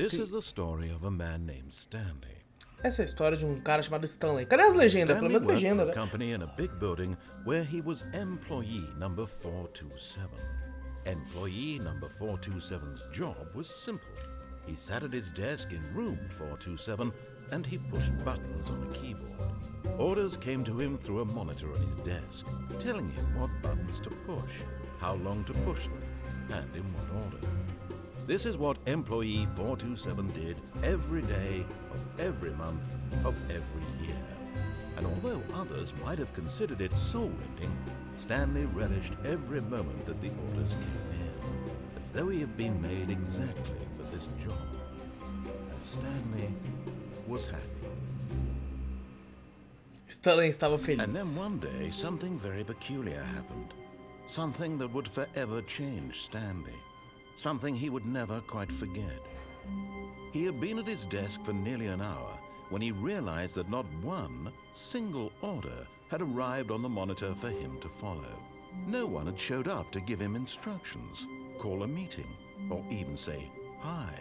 This is the story of a man named Stanley. Essa é a história de um cara chamado Stanley. Cadê as legendas? Pelo Stanley menos worked legenda, for a né? company in a big building where he was employee number 427. Employee number 427's job was simple. He sat at his desk in room 427 and he pushed buttons on a keyboard. Orders came to him through a monitor on his desk, telling him what buttons to push, how long to push them, and in what order. This is what employee 427 did every day of every month of every year. And although others might have considered it soul-rending, Stanley relished every moment that the orders came in, as though he had been made exactly for this job. And Stanley was happy. Stanley estava feliz. And then one day, something very peculiar happened. Something that would forever change Stanley. Something he would never quite forget. He had been at his desk for nearly an hour when he realized that not one single order had arrived on the monitor for him to follow. No one had showed up to give him instructions, call a meeting, or even say hi.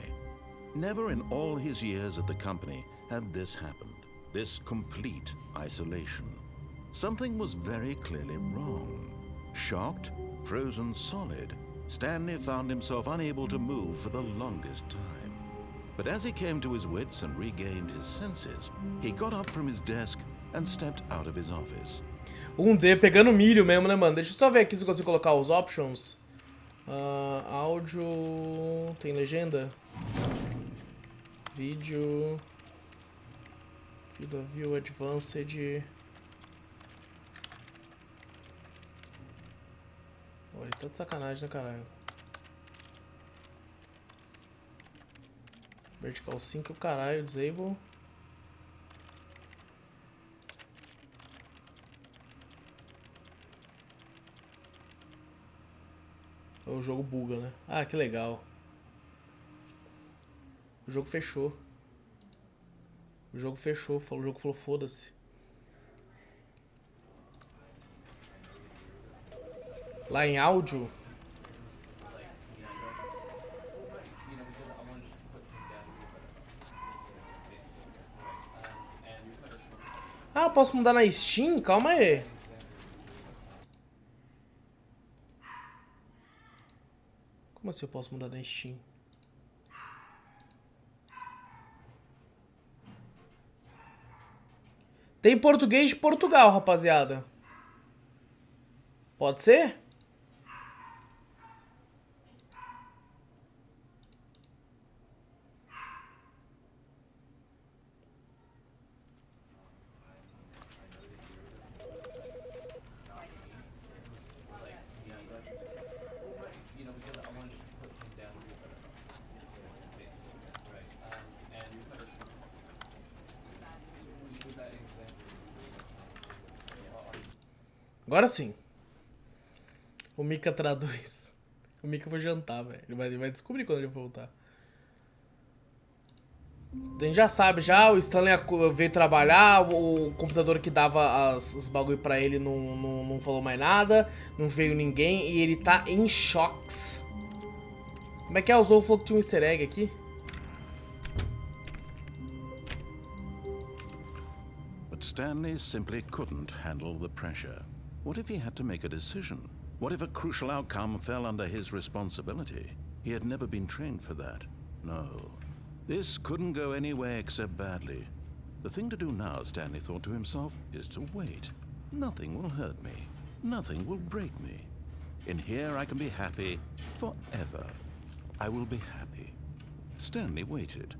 Never in all his years at the company had this happened, this complete isolation. Something was very clearly wrong. Shocked, frozen solid, Stanley found himself unable to move for the longest time. But as he came to his wits and regained his senses, he got up from his desk and stepped out of his office. D pegando milho mesmo, né, mano? Deixa eu só ver aqui se eu consigo colocar os options. Áudio... Tem legenda? Vídeo... Field of View Advanced... Oi, tá de sacanagem, né, caralho? Vertical Sync, o caralho, Disable. O jogo buga, né? Ah, que legal. O jogo fechou. O jogo fechou, o jogo falou foda-se. Lá em áudio. Ah, posso mudar na Steam? Calma aí. Como assim eu posso mudar na Steam? Tem português de Portugal, rapaziada. Pode ser? Agora sim. O Mika traduz. O Mika vai jantar, velho. Ele vai descobrir quando ele voltar. A gente já sabe, já o Stanley veio trabalhar, o computador que dava os bagulho pra ele não falou mais nada, não veio ninguém e ele tá em choques. Como é que é? O Zou falou que tinha um easter egg aqui. But Stanley simply couldn't handle the pressure. What if he had to make a decision? What if a crucial outcome fell under his responsibility? He had never been trained for that. No. This couldn't go anywhere except badly. The thing to do now, Stanley thought to himself, is to wait. Nothing will hurt me. Nothing will break me. In here I can be happy forever. I will be happy. Stanley waited.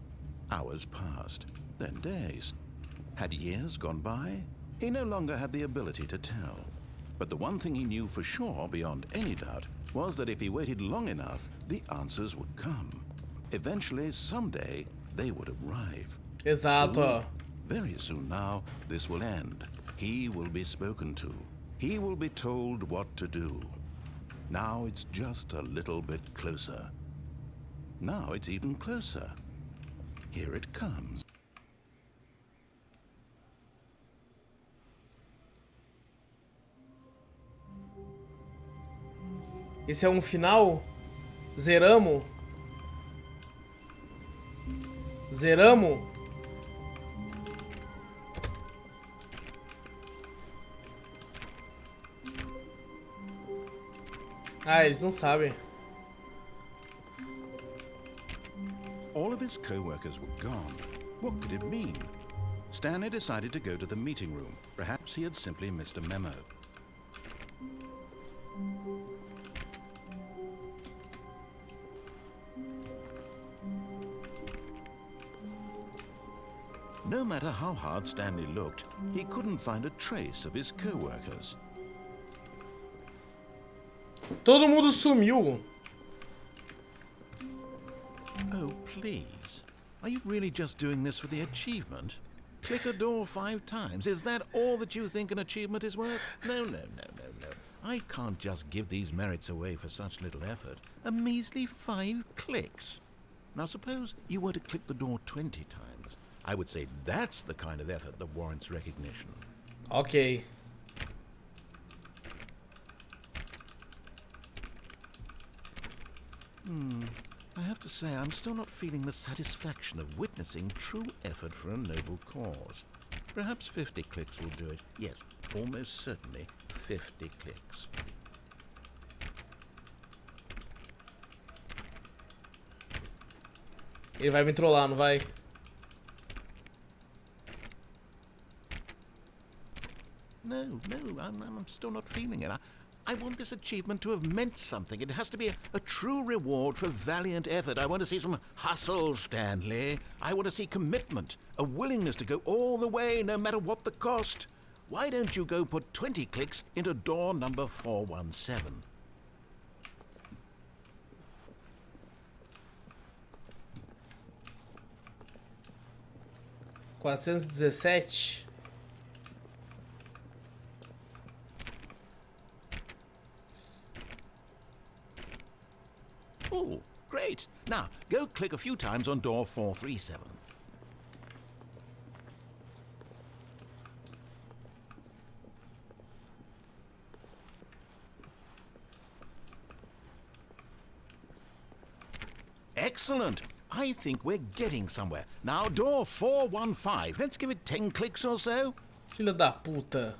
Hours passed, then days. Had years gone by? He no longer had the ability to tell. But the one thing he knew for sure, beyond any doubt, was that if he waited long enough, the answers would come. Eventually, someday, they would arrive. Exato. Soon, very soon now, this will end. He will be spoken to. He will be told what to do. Now it's just a little bit closer. Now it's even closer. Here it comes. Esse é um final? Zeramos? Zeramos? Ah, eles não sabem. All of his co-workers were gone. What could it mean? Stanley decided to go to the meeting room. Perhaps he had simply missed a memo. No matter how hard Stanley looked, he couldn't find a trace of his co-workers. Todo mundo sumiu. Oh, please. Are you really just doing this for the achievement? Click a door 5 times. Is that all that you think an achievement is worth? No. I can't just give these merits away for such little effort. A measly 5 clicks. Now suppose you were to click the door 20 times. I would say that's the kind of effort that warrants recognition. Ok. I have to say, I'm still not feeling the satisfaction of witnessing true effort for a noble cause. Perhaps 50 clicks will do it. Yes, almost certainly 50 clicks. Ele vai me trollar, não vai? No, I'm still not feeling it. I want this achievement to have meant something. It has to be a true reward for valiant effort. I want to see some hustle, Stanley. I want to see commitment, a willingness to go all the way, no matter what the cost. Why don't you go put 20 clicks into door number 417? $417. Oh, great. Now, go click a few times on door 437. Excellent. I think we're getting somewhere. Now, door 415. Let's give it 10 clicks or so. Filha da puta.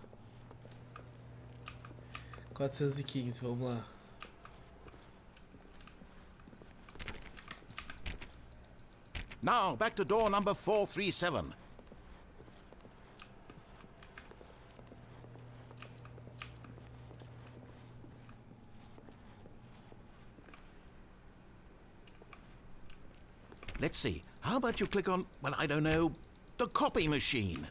415, vamos lá. Now, back to door number 437. Let's see. How about you click on, well, I don't know, the copy machine?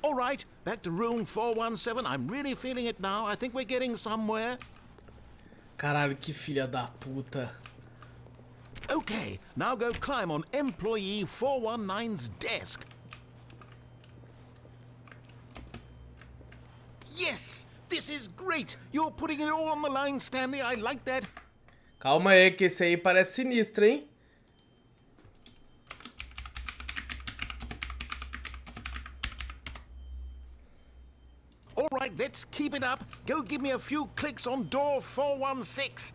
All right, back to room 417. I'm really feeling it now. I think we're getting somewhere. Caralho, que filha da puta. Okay, now go climb on employee 419's desk. Yes! This is great! You're putting it all on the line, Stanley. I like that. Calma aí, que esse aí parece sinistro, hein? All right, let's keep it up. Go give me a few clicks on door 416.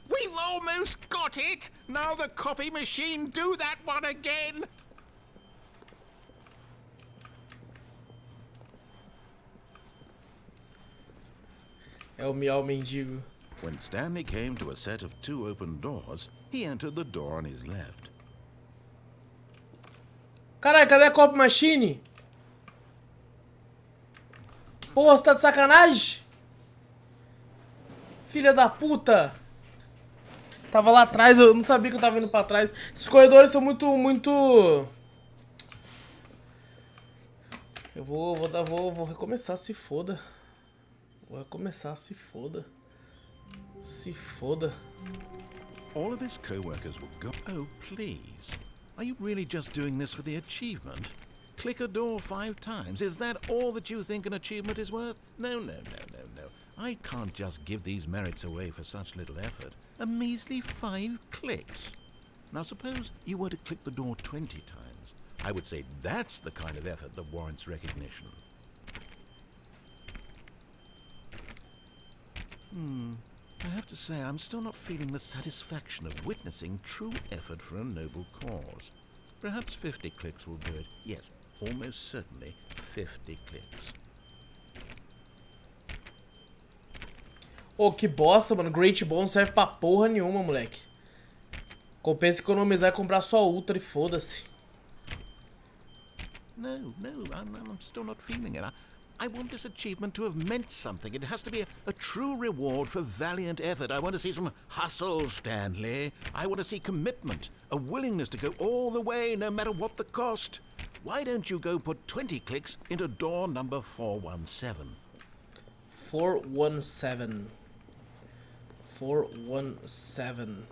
We've almost got it! Now the copy machine, do that one again! É o miau mendigo. When Stanley came to a set of 2 open doors, he entered the door on his left. Caralho, cadê a copy machine? Porra, você tá de sacanagem? Filha da puta. Tava lá atrás, eu não sabia que eu tava indo pra trás. Esses corredores são muito... Eu vou recomeçar, se foda. Vou recomeçar, se foda. Se foda. All of his co-workers were gone. Oh, please. Are you really just doing this for the achievement? Click a door 5 times. Is that all that you think an achievement is worth? No. I can't just give these merits away for such little effort. A measly 5 clicks. Now suppose you were to click the door 20 times. I would say that's the kind of effort that warrants recognition. I have to say, I'm still not feeling the satisfaction of witnessing true effort for a noble cause. Perhaps 50 clicks will do it. Yes, almost certainly 50 clicks. Ô, que bosta, mano. Great Ball não serve pra porra nenhuma, moleque. Compensa economizar e comprar só Ultra e foda-se. No, I'm still not feeling it. I want this achievement to have meant something. It has to be a true reward for valiant effort. I want to see some hustle, Stanley. I want to see commitment, a willingness to go all the way, no matter what the cost. Why don't you go put 20 clicks into door number 417? 417. 417.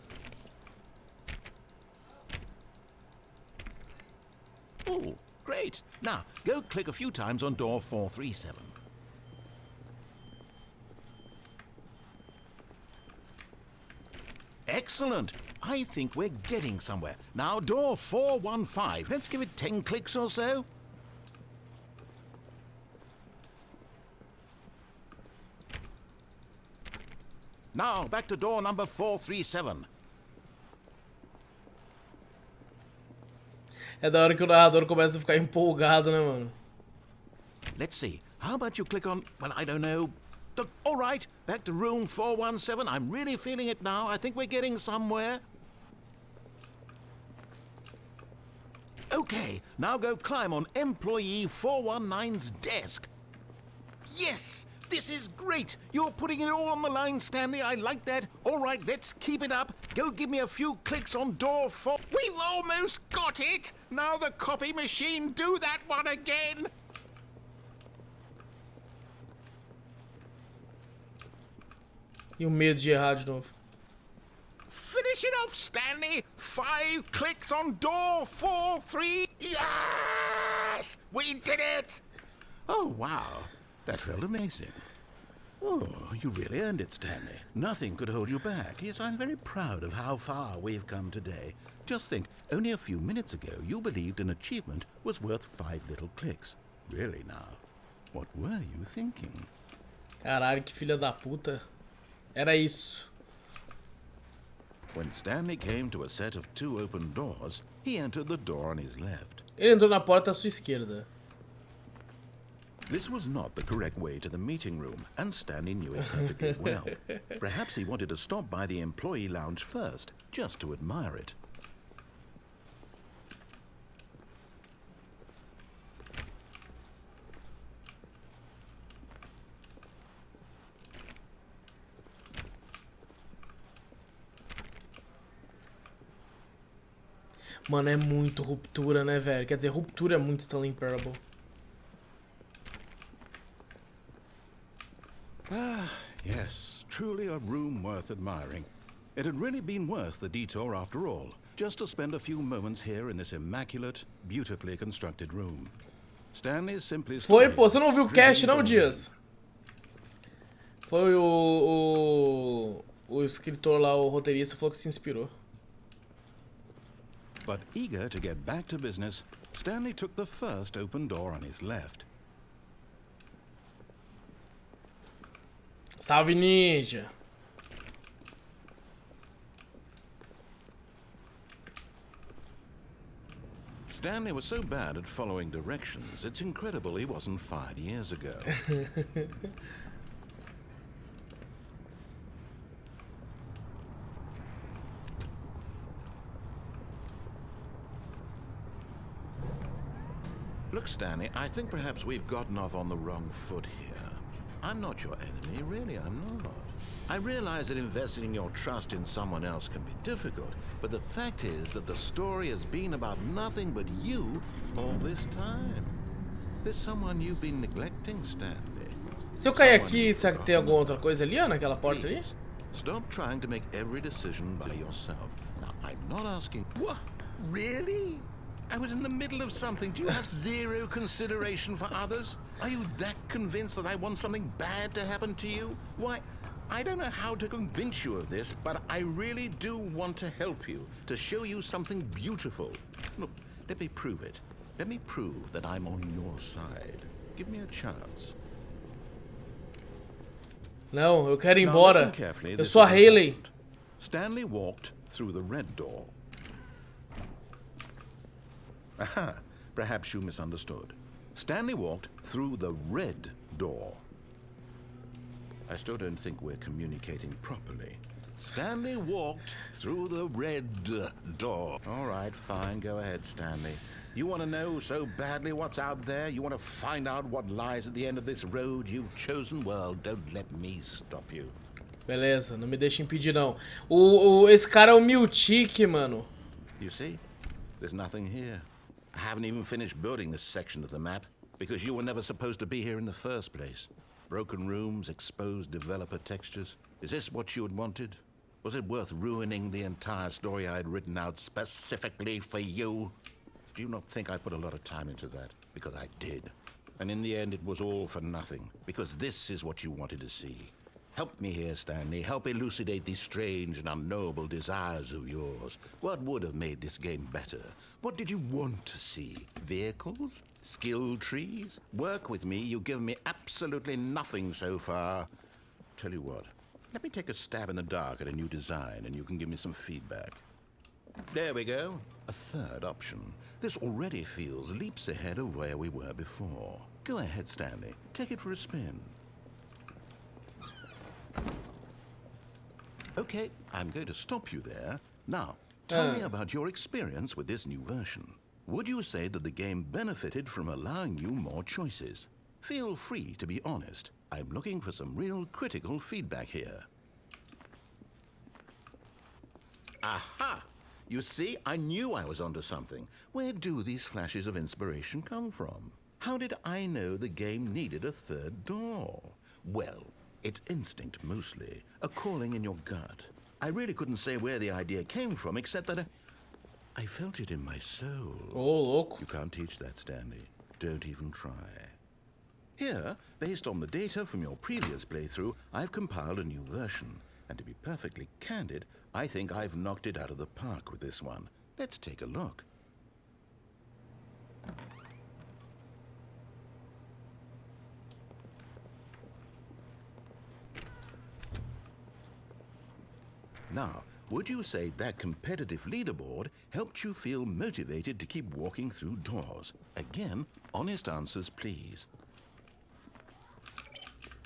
Oh, great. Now, go click a few times on door 437. Excellent. I think we're getting somewhere. Now, door 415. Let's give it 10 clicks or so. Now, back to door number 437. É da hora que o narrador começa a ficar empolgado, né, mano? Let's see. How about you click on, well, I don't know. All right, back to room 417. I'm really feeling it now. I think we're getting somewhere. Okay, now go climb on employee 419's desk. Yes, this is great. You're putting it all on the line, Stanley. I like that. All right, let's keep it up. Go give me a few clicks on door 4. We've almost got it. Now the copy machine, do that one again. E o medo de errar de novo. Finish it off, Stanley. 5 clicks on door 43. Yes! We did it! Oh, wow. That felt amazing. Oh, you really earned it, Stanley. Nothing could hold you back. Yes, I'm very proud of how far we've come today. Just think, only a few minutes ago, you believed an achievement was worth 5 little clicks. Really now, what were you thinking? Caralho, que filha da puta. Era isso. When Stanley came to a set of 2 open doors, he entered the door on his left. Ele entrou na porta à sua esquerda. This was not the correct way to the meeting room, and Stanley knew it perfectly well. Perhaps he wanted to stop by the employee lounge first, just to admire it. Mano, é muito ruptura, né, velho? Quer dizer, ruptura é muito Stanley Parable. Ah, yes, truly a room worth admiring. It had really been worth the detour after all, just to spend a few moments here in this immaculate, beautifully constructed room. Stanley simply... Foi, pô, você não viu o cast, não, Dias? Foi o escritor lá, o roteirista, falou que se inspirou. But eager to get back to business, Stanley took the first open door on his left. Salve, ninja! Stanley was so bad at following directions, it's incredible he wasn't fired years ago. Look, Stanley, I think perhaps we've gotten off on the wrong foot here. I'm not your enemy, really, I'm not. I realize that investing your trust in someone else can be difficult, but the fact is that the story has been about nothing but you all this time. There's someone you've been neglecting, Stanley. Se eu cair aqui, será que tem alguma outra coisa ali, ó, naquela porta ali? Stop trying to make every decision by yourself. Now, I'm not asking... What? Really? I was in the middle of something. Do you have zero consideration for others? Are you that convinced that I want something bad to happen to you? Why, I don't know how to convince you of this, but I really do want to help you, to show you something beautiful. Look, let me prove it. Let me prove that I'm on your side. Give me a chance. Não, eu quero ir Now embora. listen carefully, Eu this sou a is Hayley. important. Stanley walked through the red door. Aha, perhaps you misunderstood. Stanley walked through the red door. I still don't think we're communicating properly. Stanley walked through the red door. All right, fine, go ahead, Stanley. You want to know so badly what's out there? You want to find out what lies at the end of this road you've chosen? Well, don't let me stop you. Beleza, não me deixa impedir não. Esse cara é o Miltic, mano. You see, there's nothing here. I haven't even finished building this section of the map because you were never supposed to be here in the first place. Broken rooms, exposed developer textures. Is this what you had wanted? Was it worth ruining the entire story I had written out specifically for you? Do you not think I put a lot of time into that? Because I did. And in the end, it was all for nothing. Because this is what you wanted to see. Help me here, Stanley. Help elucidate these strange and unknowable desires of yours. What would have made this game better? What did you want to see? Vehicles? Skill trees? Work with me. You've given me absolutely nothing so far. Tell you what. Let me take a stab in the dark at a new design, and you can give me some feedback. There we go. A third option. This already feels leaps ahead of where we were before. Go ahead, Stanley. Take it for a spin. Okay, I'm going to stop you there. Now, tell me about your experience with this new version. Would you say that the game benefited from allowing you more choices? Feel free to be honest. I'm looking for some real critical feedback here. Aha! You see, I knew I was onto something. Where do these flashes of inspiration come from? How did I know the game needed a third door? Well, it's instinct mostly, a calling in your gut. I really couldn't say where the idea came from, except that I felt it in my soul. Ô, louco. You can't teach that, Stanley. Don't even try. Here, based on the data from your previous playthrough, I've compiled a new version. And to be perfectly candid, I think I've knocked it out of the park with this one. Let's take a look. Now, would you say that competitive leaderboard helped you feel motivated to keep walking through doors? Again, honest answers, please.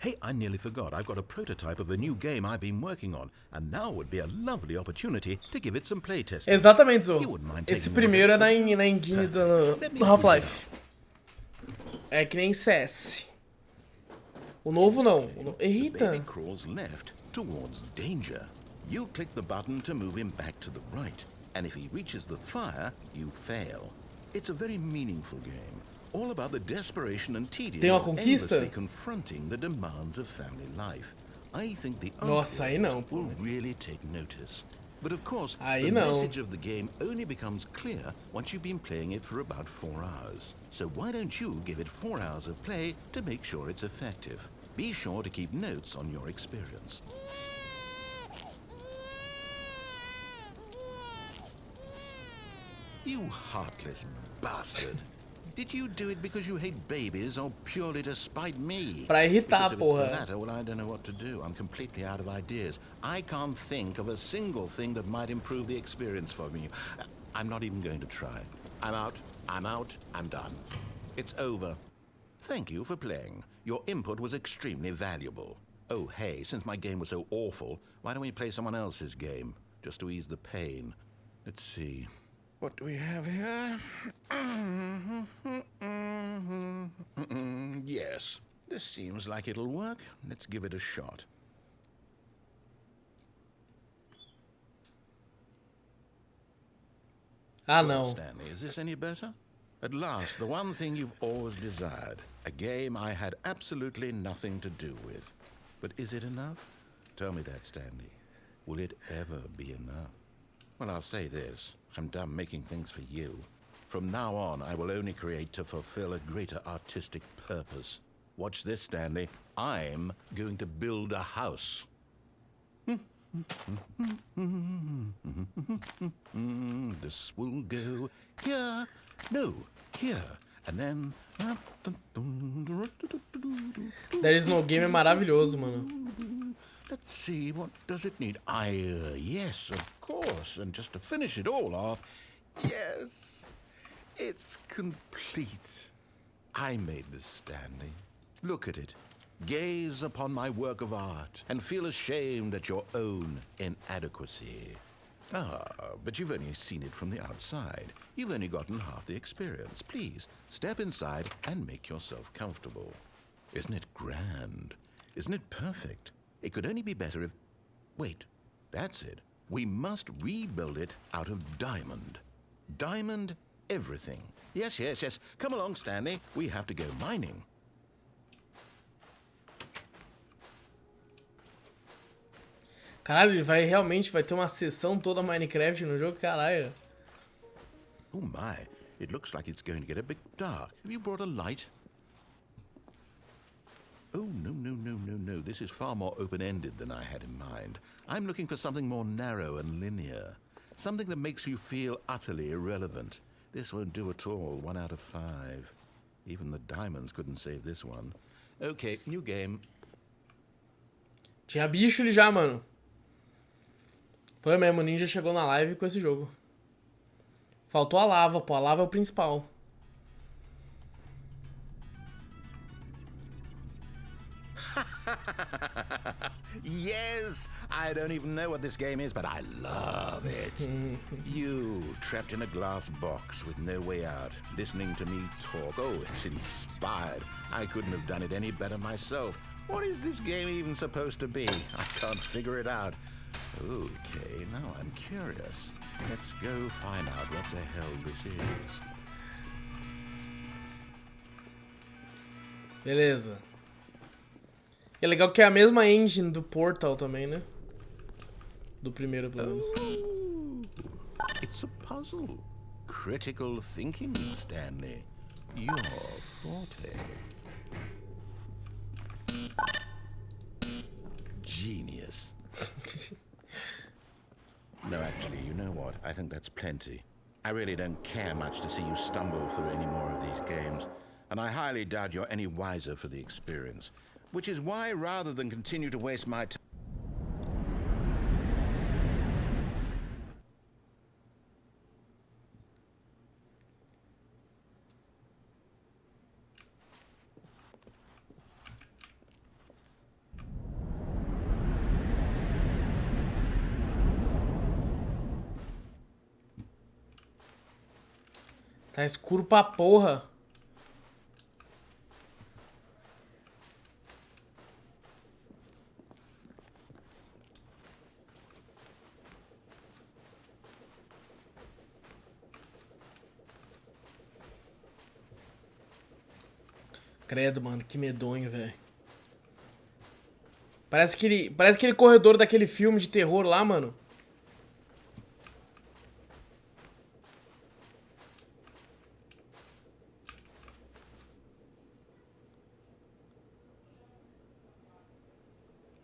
Hey, I nearly forgot. I've got a prototype of a new game I've been working on, and now would be a lovely opportunity to give it some playtesting. Exatamente, Zo. Esse primeiro é na engine do Half-Life. É que nem CS. O novo não. Eita. The baby crawls left towards danger. You click the button to move him back to the right, and if he reaches the fire, you fail. It's a very meaningful game, all about the desperation and tedium of endlessly confronting the demands of family life. I think the audience will really take notice. But of course, the message of the game only becomes clear once you've been playing it for about 4 hours. So why don't you give it 4 hours of play to make sure it's effective? Be sure to keep notes on your experience. You heartless bastard. Did you do it because you hate babies or purely to spite me? Pra irritar, because if porra. it's the latter, well, I don't know what to do. I'm completely out of ideas. I can't think of a single thing that might improve the experience for me. I'm not even going to try. I'm out. I'm done. It's over. Thank you for playing. Your input was extremely valuable. Oh, hey, since my game was so awful, why don't we play someone else's game? Just to ease the pain. Let's see. What do we have here? Yes, this seems like it'll work. Let's give it a shot. Ah, Well, não. Stanley, is this any better? At last, the one thing you've always desired. A game I had absolutely nothing to do with. But is it enough? Tell me that, Stanley. Will it ever be enough? Well, I'll say this. I'm done making things for you. From now on, I will only create to fulfill a greater artistic purpose. Watch this, Stanley. I'm going to build a house. This will go here. No, here. And then... There is no game é maravilhoso, mano. Let's see, what does it need? Yes, of course. And just to finish it all off, yes, it's complete. I made this, Stanley. Look at it. Gaze upon my work of art and feel ashamed at your own inadequacy. Ah, but you've only seen it from the outside. You've only gotten half the experience. Please, step inside and make yourself comfortable. Isn't it grand? Isn't it perfect? It could only be better if... Wait, that's it. We must rebuild it out of diamond. Diamond everything. Yes, yes, yes. Come along, Stanley. We have to go mining. Caralho, ele vai realmente vai ter uma sessão toda Minecraft no jogo, caralho. Oh my, it looks like it's going to get a bit dark. Have you brought a light? Oh, no. This is far more open-ended than I had in mind. I'm looking for something more narrow and linear. Something that makes you feel utterly irrelevant. This won't do at all. 1 out of 5. Even the diamonds couldn't save this one. Okay, new game. Tinha bicho ali já, mano. Foi mesmo, o Ninja chegou na live com esse jogo. Faltou a lava, pô. A lava é o principal. Yes, I don't even know what this game is, but I love it. You, trapped in a glass box with no way out, listening to me talk. Oh, it's inspired. I couldn't have done it any better myself. What is this game even supposed to be? I can't figure it out. Okay, now I'm curious. Let's go find out what the hell this is. Beleza. É legal que é a mesma engine do Portal também, né? Do primeiro, pelo menos. It's a puzzle. Critical thinking, Stanley. Your forte. Genius. No, actually, you know what? I think that's plenty. I really don't care much to see you stumble through any more of these games, and I highly doubt you're any wiser for the experience. Which is why, rather than continue to waste my time... Tá escuro pra porra. Credo, mano, que medonho, velho. Parece aquele corredor daquele filme de terror lá, mano.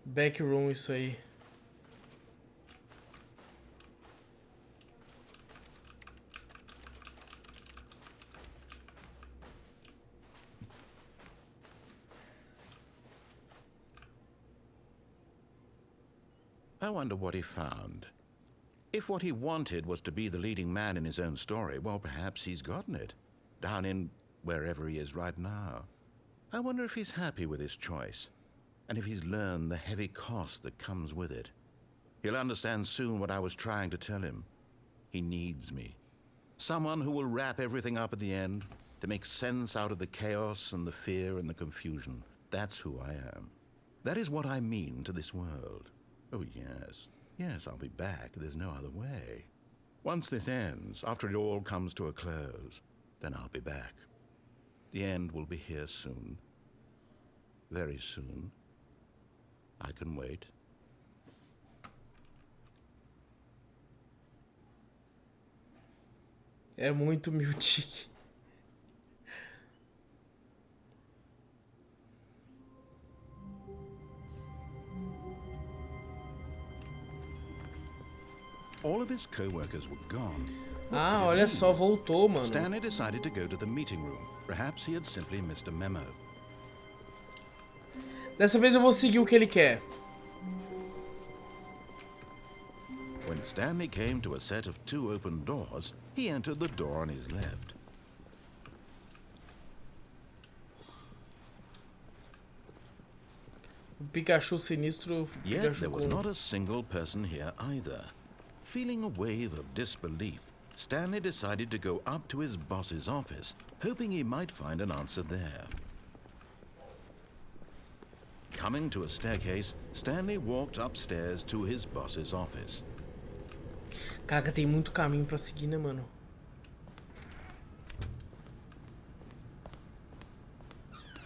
Backroom, isso aí. I wonder what he found. If what he wanted was to be the leading man in his own story, well, perhaps he's gotten it. Down in wherever he is right now. I wonder if he's happy with his choice. And if he's learned the heavy cost that comes with it. He'll understand soon what I was trying to tell him. He needs me. Someone who will wrap everything up at the end, to make sense out of the chaos and the fear and the confusion. That's who I am. That is what I mean to this world. Oh, yes. Yes, I'll be back. There's no other way. Once this ends, after it all comes to a close, then I'll be back. The end will be here soon. Very soon. I can wait. É muito Miltic. All of his co-workers were gone. Ah, olha só, voltou, mano. Stanley decided to go to the meeting room. Perhaps he had simply missed a memo. Dessa vez eu vou seguir o que ele quer. When Stanley came to a set of 2 open doors, he entered the door on his left. O Pikachu sinistro. Yet there was not a single person here either. Feeling a wave of disbelief, Stanley decided to go up to his boss's office, hoping he might find an answer there. Coming to a staircase, Stanley walked upstairs to his boss's office. Caraca, tem muito caminho pra seguir, né, mano?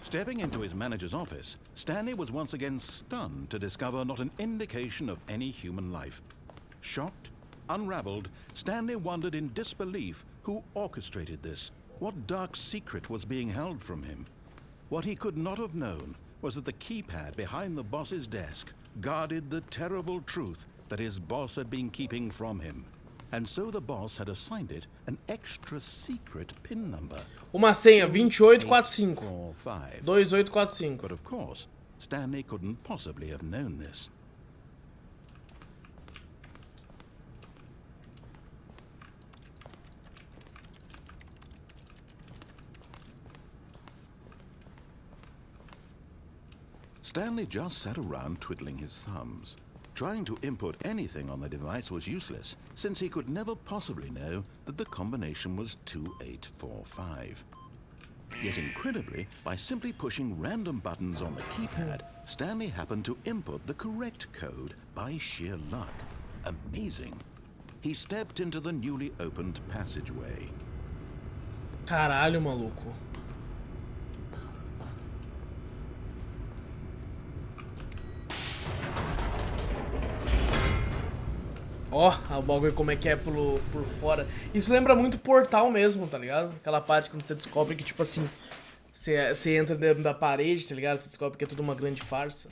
Stepping into his manager's office, Stanley was once again stunned to discover not an indication of any human life. Shocked, unraveled, Stanley wondered in disbelief who orchestrated this. What dark secret was being held from him? What he could not have known was that the keypad behind the boss's desk guarded the terrible truth that his boss had been keeping from him. And so the boss had assigned it an extra secret PIN number. Uma senha 2845. 2845. 2845. But of course, Stanley couldn't possibly have known this. Stanley just sat around twiddling his thumbs. Trying to input anything on the device was useless, since he could never possibly know that the combination was 2845. Yet incredibly, by simply pushing random buttons on the keypad, Stanley happened to input the correct code by sheer luck. Amazing. He stepped into the newly opened passageway. Caralho, maluco. Ó, o bagulho como é que é por fora. Isso lembra muito Portal mesmo, tá ligado? Aquela parte quando você descobre que, tipo assim, você entra dentro da parede, tá ligado? Você descobre que é tudo uma grande farsa.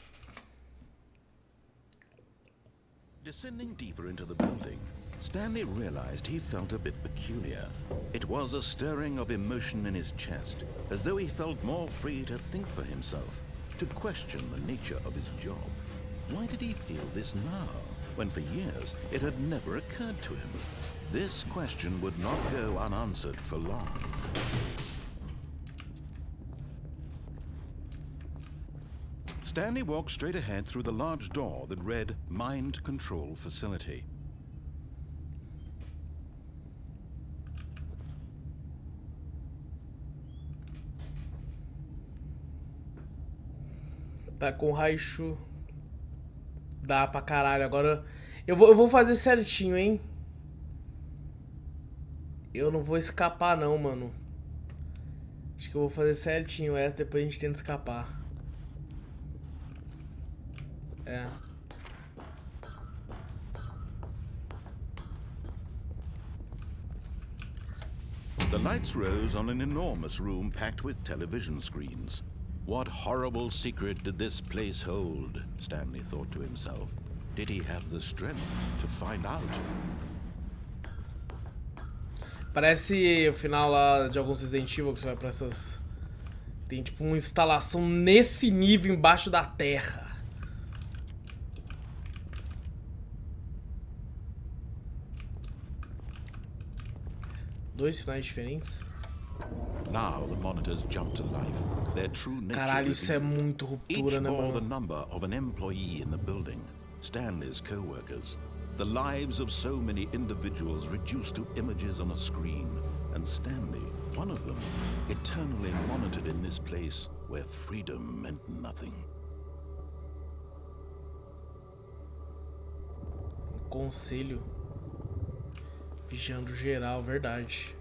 Descending deeper into the building, Stanley realized he felt a bit peculiar. It was a stirring of emotion in his chest, as though he felt more free to think for himself, to question the nature of his job. Why did he feel this now, when for years it had never occurred to him? This question would not go unanswered for long. Stanley walked straight ahead through the large door that read Mind Control Facility. Tá com raio. Dá pra caralho. Agora eu vou fazer certinho, hein? Eu não vou escapar não, mano. Acho que eu vou fazer certinho essa, depois a gente tenta escapar. É. The lights rose on an enormous room packed with television screens. What horrible secret did this place hold? Stanley thought to himself. Did he have the strength to find out? Parece o final lá de alguns Resident Evil, que você vai pra essas... Tem tipo uma instalação nesse nível embaixo da terra. Dois sinais diferentes. Now the monitors jumped to life. Their true nature. Caralho, isso é muito ruptura, Each né, bore the mano? number of an employee in the building. Stanley's co-workers. The lives of so many individuals reduced to images on a screen. And Stanley, one of them, eternally monitored in this place where freedom meant nothing. Conselho. Vigiando geral, verdade.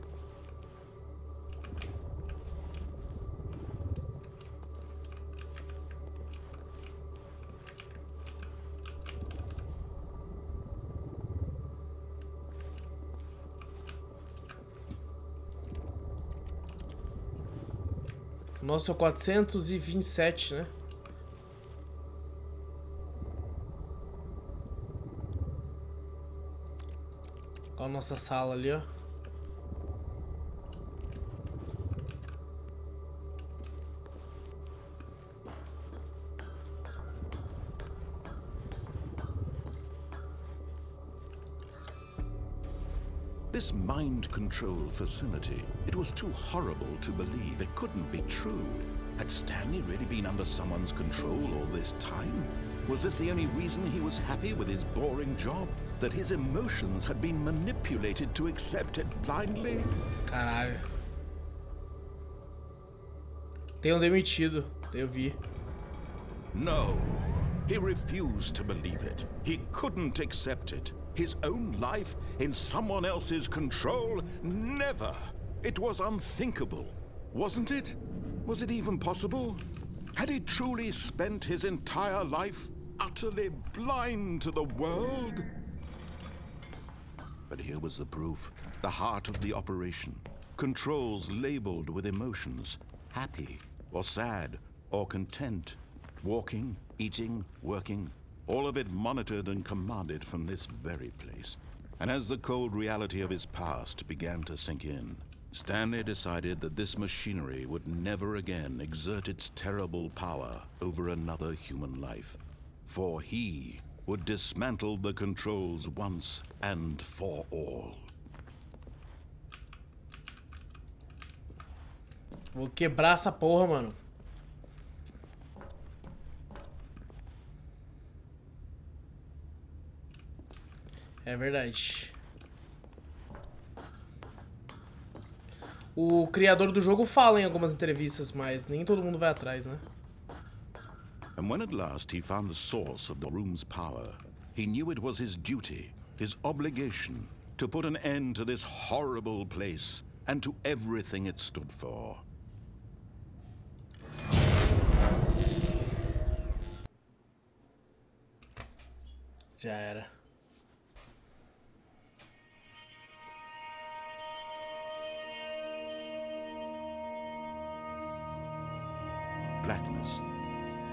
Nosso é 427, né? Olha a nossa sala ali, ó. This mind control facility, it was too horrible to believe. It couldn't be true. Had Stanley really been under someone's control all this time? Was this the only reason he was happy with his boring job? That his emotions had been manipulated to accept it blindly? Caralho. Tem demitido, eu vi. No. He refused to believe it. He couldn't accept it. His own life in someone else's control? Never. It was unthinkable. Wasn't it? Was it even possible? Had he truly spent his entire life utterly blind to the world? But here was the proof. The heart of the operation. Controls labeled with emotions. Happy, or sad, or content. Walking, eating, working. All of it monitored and commanded from this very place. And as the cold reality of his past began to sink in, Stanley decided that this machinery would never again exert its terrible power over another human life. For he would dismantle the controls once and for all. Vou quebrar essa porra, mano. É verdade. O criador do jogo fala em algumas entrevistas, mas nem todo mundo vai atrás, né? And when at last he found the source of the room's power, he knew it was his duty, his obligation, to put an end to this horrible place and to everything it stood for. Já era. Blackness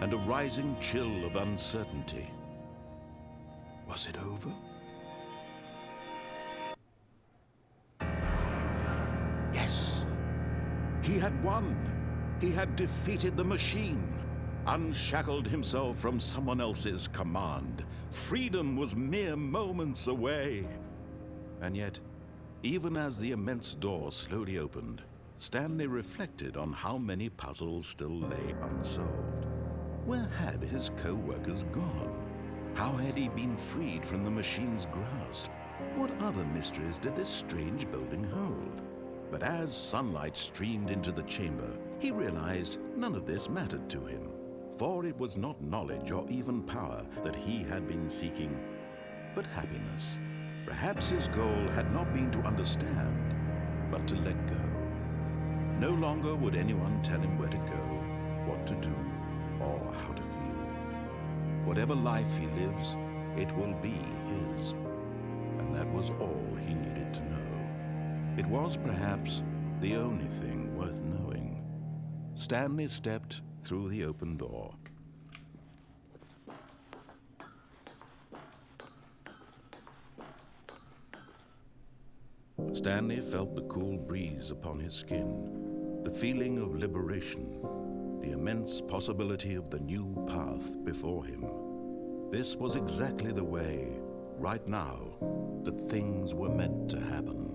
and a rising chill of uncertainty. Was it over? Yes. He had won. He had defeated the machine, unshackled himself from someone else's command. Freedom was mere moments away. And yet, even as the immense door slowly opened, Stanley reflected on how many puzzles still lay unsolved. Where had his co-workers gone? How had he been freed from the machine's grasp? What other mysteries did this strange building hold? But as sunlight streamed into the chamber, he realized none of this mattered to him. For it was not knowledge or even power that he had been seeking, but happiness. Perhaps his goal had not been to understand, but to let go. No longer would anyone tell him where to go, what to do, or how to feel. Whatever life he lives, it will be his. And that was all he needed to know. It was perhaps the only thing worth knowing. Stanley stepped through the open door. Stanley felt the cool breeze upon his skin, the feeling of liberation, the immense possibility of the new path before him. This was exactly the way, right now, that things were meant to happen.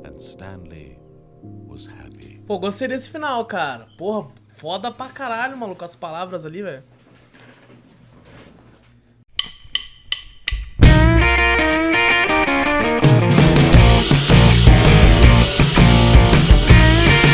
And Stanley was happy. Pô, gostei desse final, cara. Porra, foda pra caralho, maluco, as palavras ali, velho.